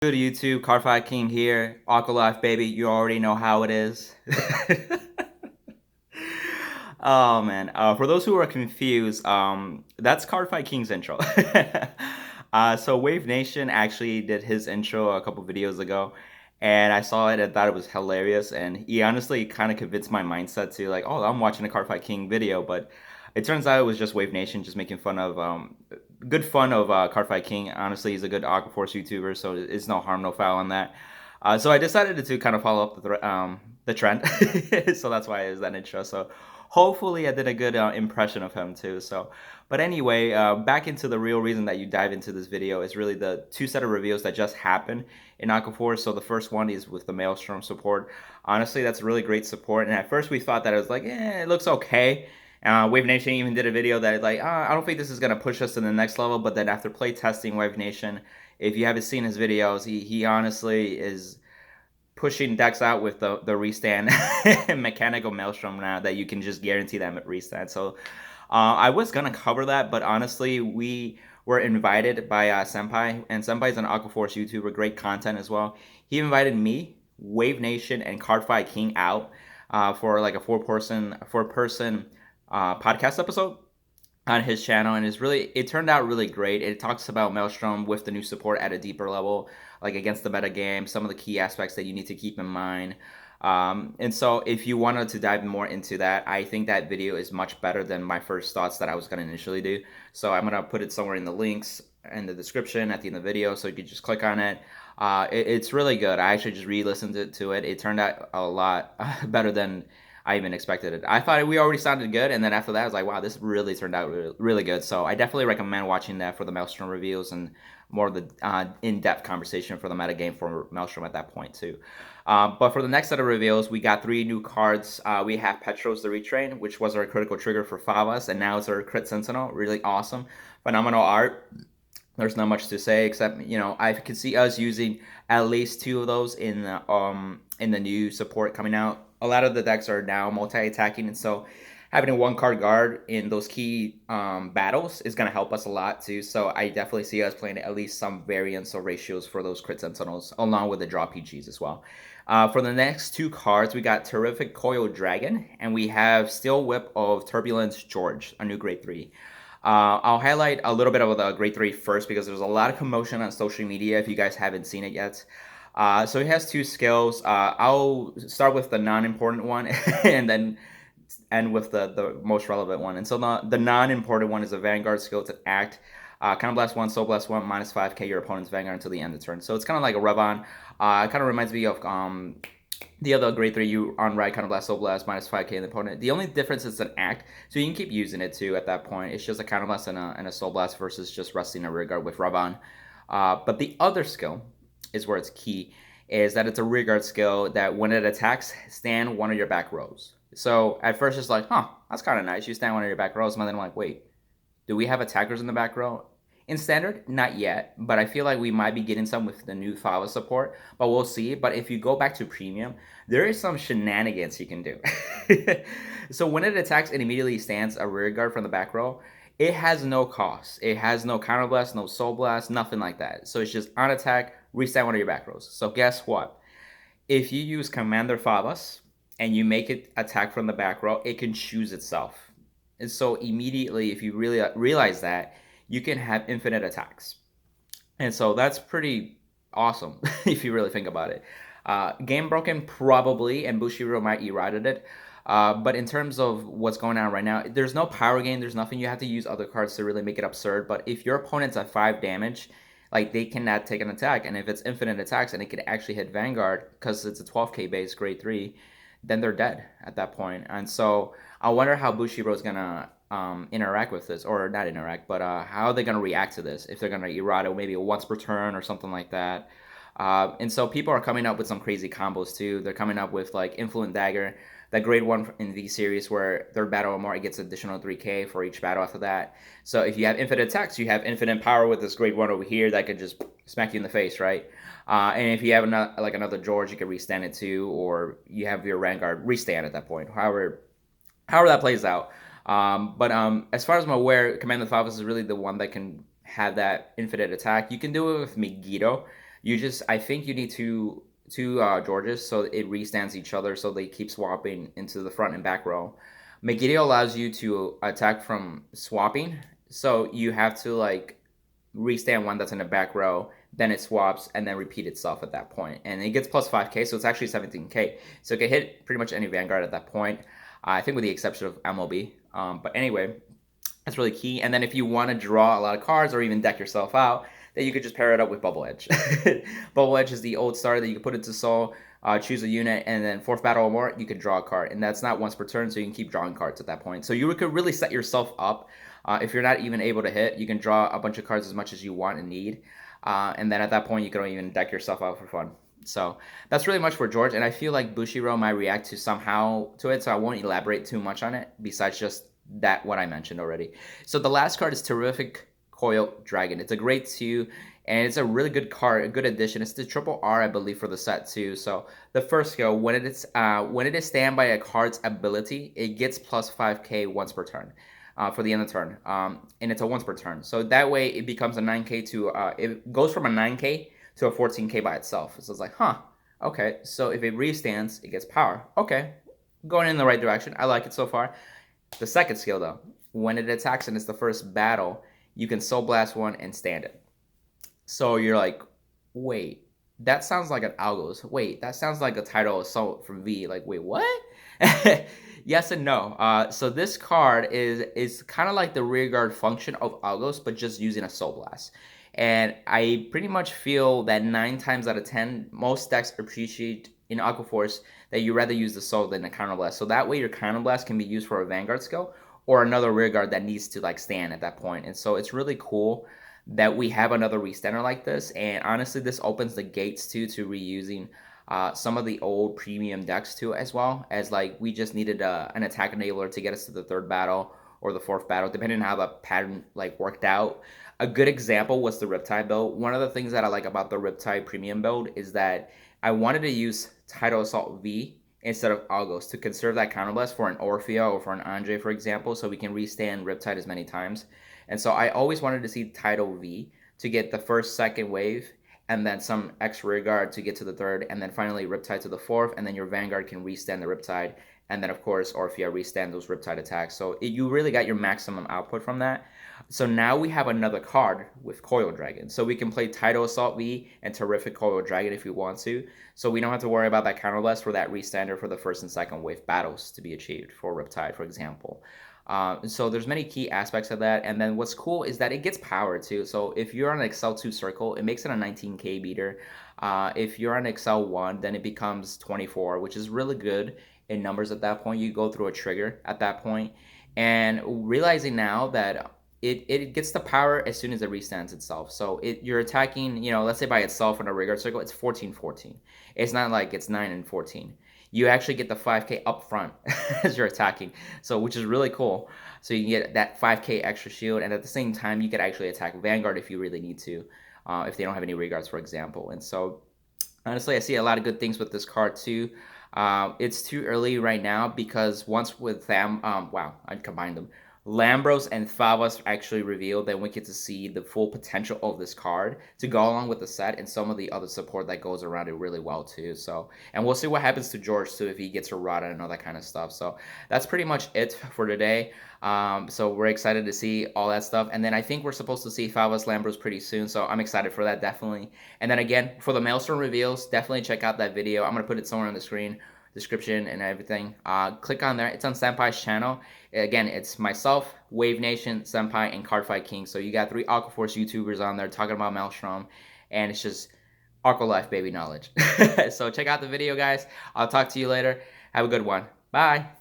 Good YouTube, CardFightKing here. Aqua Life, baby, you already know how it is. Oh man, for those who are confused, that's CardFightKing's intro. So Wavenation actually did his intro a couple videos ago, and I saw it and thought it was hilarious. And he honestly kind of convinced my mindset to like, oh, I'm watching a CardFightKing video, but it turns out it was just Wavenation just making fun of good fun of CardFightKing. Honestly, he's a good Aquaforce YouTuber, so it's no harm, no foul on that. So I decided to kind of follow up the trend, so that's why it is that intro. So hopefully I did a good impression of him too. So, but anyway, back into the real reason that you dive into this video is really the two set of reveals that just happened in Aquaforce. So the first one is with the Maelstrom support. Honestly, that's really great support. And at first we thought that it was like, it looks okay. Wavenation even did a video that like, I don't think this is gonna push us to the next level. But then after play testing Wavenation, if you haven't seen his videos, he honestly is pushing decks out with the restand mechanical Maelstrom now that you can just guarantee them at restand. So I was gonna cover that, but honestly, we were invited by Senpai, and Senpai is an Aquaforce YouTuber, great content as well. He invited me, Wavenation, and CardFightKing out for like a four person podcast episode on his channel, and it turned out really great. It talks about Maelstrom with the new support at a deeper level, like against the meta game, some of the key aspects that you need to keep in mind. And so if you wanted to dive more into that, I think that video is much better than my first thoughts that I was going to initially do. So I'm going to put it somewhere in the links in the description at the end of the video, so you can just click on it. It's really good. I actually just re-listened to it. It turned out a lot better than I even expected it. I thought we already sounded good, and then after that, I was like, wow, this really turned out really, really good. So I definitely recommend watching that for the Maelstrom reviews and more of the in-depth conversation for the metagame for Maelstrom at that point too. But for the next set of reveals, we got 3 new cards. We have Petros the Retrain, which was our critical trigger for Favas, and now it's our Crit Sentinel. Really awesome. Phenomenal art. There's not much to say except, I could see us using at least 2 of those in the new support coming out. A lot of the decks are now multi-attacking, and so having a 1-card guard in those key battles is going to help us a lot too. So I definitely see us playing at least some variants or ratios for those Crit Sentinels, along with the draw PGs as well. For the next 2 cards, we got Terrific Coil Dragon, and we have Steel Whip of Turbulence George, a new grade 3. I'll highlight a little bit of the grade 3 first because there's a lot of commotion on social media if you guys haven't seen it yet. So he has 2 skills. I'll start with the non-important one and then end with the most relevant one. And so the non-important one is a Vanguard skill. It's an act. Counter Blast 1, Soul Blast 1, minus 5k your opponent's Vanguard until the end of the turn. So it's kind of like a Revon. It kind of reminds me of the other grade 3 you on right, Counter Blast, Soul Blast, minus 5k in the opponent. The only difference is an act, so you can keep using it too at that point. It's just a Counter Blast and a Soul Blast versus just resting a rear guard with Revon. But the other skill is where it's key, is that it's a rear guard skill that when it attacks, stand one of your back rows. So at first it's like, that's kind of nice. You stand one of your back rows, and then I'm like, wait, do we have attackers in the back row? In standard, not yet, but I feel like we might be getting some with the new Fava support, but we'll see. But if you go back to premium, there is some shenanigans you can do. So when it attacks, it immediately stands a rear guard from the back row. It has no cost. It has no counter blast, no soul blast, nothing like that. So it's just on attack, restand one of your back rows. So guess what? If you use Commander Favas and you make it attack from the back row, it can choose itself. And so immediately, if you really realize that, you can have infinite attacks. And so that's pretty awesome if you really think about it. Game broken, probably, and Bushiroad might eroded it. But in terms of what's going on right now, there's no power gain. There's nothing you have to use other cards to really make it absurd. But if your opponent's at 5 damage, like they cannot take an attack. And if it's infinite attacks and it could actually hit Vanguard because it's a 12k base grade 3, then they're dead at that point. And so I wonder how Bushiroad's gonna interact with this, or not interact, but how they're gonna react to this. If they're gonna errata maybe a once per turn or something like that. And so people are coming up with some crazy combos too. They're coming up with like Influent Dagger, that grade 1 in V series where third battle or more it gets additional 3k for each battle after that. So if you have infinite attacks, you have infinite power with this grade 1 over here that could just smack you in the face, right? And if you have another George, you can restand it too, or you have your Vanguard restand at that point. However that plays out. But as far as I'm aware, Command of Favas is really the one that can have that infinite attack. You can do it with Megiddo. I think you need two Georges so it restands each other so they keep swapping into the front and back row. Megiddo allows you to attack from swapping, so you have to like restand one that's in the back row, then it swaps and then repeat itself at that point. And it gets plus 5k, so it's actually 17k. So it can hit pretty much any Vanguard at that point. I think with the exception of MLB. But anyway, that's really key. And then if you want to draw a lot of cards or even deck yourself out, then you could just pair it up with Bubble Edge. Bubble Edge is the old starter that you can put into Soul, choose a unit, and then fourth battle or more, you can draw a card. And that's not once per turn, so you can keep drawing cards at that point. So you could really set yourself up. If you're not even able to hit, you can draw a bunch of cards as much as you want and need. And then at that point, you can even deck yourself out for fun. So that's really much for George. And I feel like Bushiroad might react to somehow to it, so I won't elaborate too much on it besides just that what I mentioned already. So the last card is Terrific Coil Dragon. It's a great 2, and it's a really good card, a good addition. It's the triple R, I believe, for the set too. So the first skill, when it is stand by a card's ability, it gets plus 5k once per turn. For the end of the turn, and it's a once per turn. So that way it becomes a 9k to it goes from a 9k to a 14k by itself. So it's like, huh, okay. So if it restands, it gets power. Okay, going in the right direction. I like it so far. The second skill though, when it attacks and it's the first battle, you can Soul Blast one and stand it. So you're like, wait, that sounds like an Algos. Wait, that sounds like a Tidal Assault from V. Like, wait, what? Yes and no. So this card is kind of like the rearguard function of Algos, but just using a Soul Blast. And I pretty much feel that 9 times out of 10, most decks appreciate in Aqua Force that you rather use the Soul than the Counter Blast. So that way your Counter Blast can be used for a Vanguard skill or another rearguard that needs to like stand at that point. And so it's really cool that we have another restander like this. And honestly, this opens the gates too to reusing some of the old premium decks too, as well as like we just needed an attack enabler to get us to the third battle or the fourth battle, depending on how the pattern like worked out. A good example was the Riptide build. One of the things that I like about the Riptide premium build is that I wanted to use Tidal Assault V instead of Algos to conserve that counterblast for an Orphea or for an Andre, for example, so we can restand Riptide as many times. And so I always wanted to see Tidal V to get the first, second wave, and then some X rearguard to get to the third, and then finally Riptide to the fourth, and then your Vanguard can restand the Riptide, and then of course Orphea restand those Riptide attacks. So you really got your maximum output from that. So now we have another card with Coil Dragon. So we can play Tidal Assault V and Terrific Coil Dragon if we want to. So we don't have to worry about that counterblast for that restander for the first and second wave battles to be achieved for Riptide, for example. So there's many key aspects of that. And then what's cool is that it gets power too. So if you're on Excel 2 circle, it makes it a 19k beater. If you're on Excel 1, then it becomes 24, which is really good in numbers at that point. You go through a trigger at that point. And realizing now that it gets the power as soon as it restands itself. So you're attacking, let's say by itself in a rigor circle, it's 14-14. It's not like it's 9 and 14. You actually get the 5k up front as you're attacking, so which is really cool. So you can get that 5k extra shield, and at the same time, you could actually attack Vanguard if you really need to, if they don't have any regards, for example. And so, honestly, I see a lot of good things with this card too. It's too early right now because once with them, wow, I combined them. Lambros and Favas actually revealed, then we get to see the full potential of this card to go along with the set and some of the other support that goes around it really well too. So, and we'll see what happens to George too if he gets errata and all that kind of stuff. So that's pretty much it for today. So we're excited to see all that stuff. And then I think we're supposed to see Favas Lambros pretty soon. So I'm excited for that, definitely. And then again, for the Maelstrom reveals, definitely check out that video. I'm going to put it somewhere on the screen, description and everything. Click on there. It's on Senpai's channel. Again, it's myself, Wavenation, Senpai, and CardFightKing. So you got 3 Aqua Force YouTubers on there talking about Maelstrom, and it's just Aqua Life baby knowledge. So check out the video, guys. I'll talk to you later. Have a good one. Bye.